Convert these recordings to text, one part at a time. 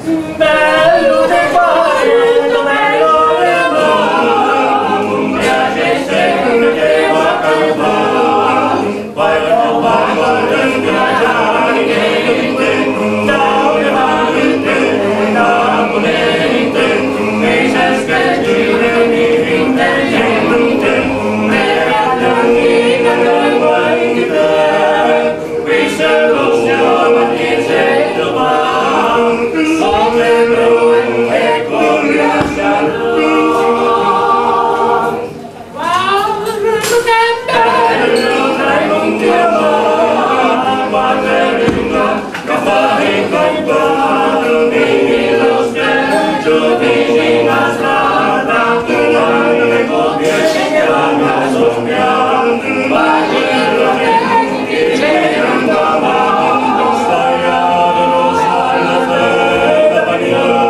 bello di cuore, dove lo vedo, mi piace sempre che va a cantare, poi lo parlo del viaggiare che in te, da una parte, da ponente, mi c'è scherzo, mi intelligente, mi raggiungi che vuoi di te, qui se lo stiamo che c'è domani, come noi e con grazia lui. Bello tramonti amaro, Caterina, che fai campano, vieni lo specchio vicino a strada, quando le copie si chiama sogniamo, ma quello che dice non domani, stagliato lo sallo fredda paghiamo.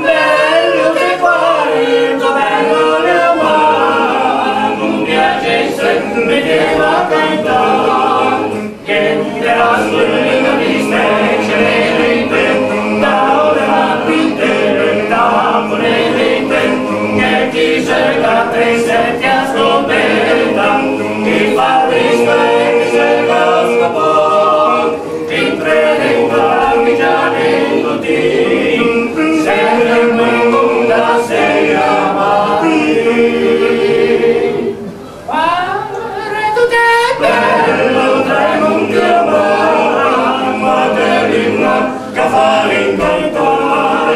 Bello che cuore, bello le amare, mi piace sempre che va a cantare, che te la suona mi specie in te, da ora qui te, da ponente, che ti cerca te se ti ascolta, ti fa rispetto se lo scopo, ti prega mi già dentro ti, se nel mondo sei amati. Bello tramonti amaro, Caterina, che fai in cantare,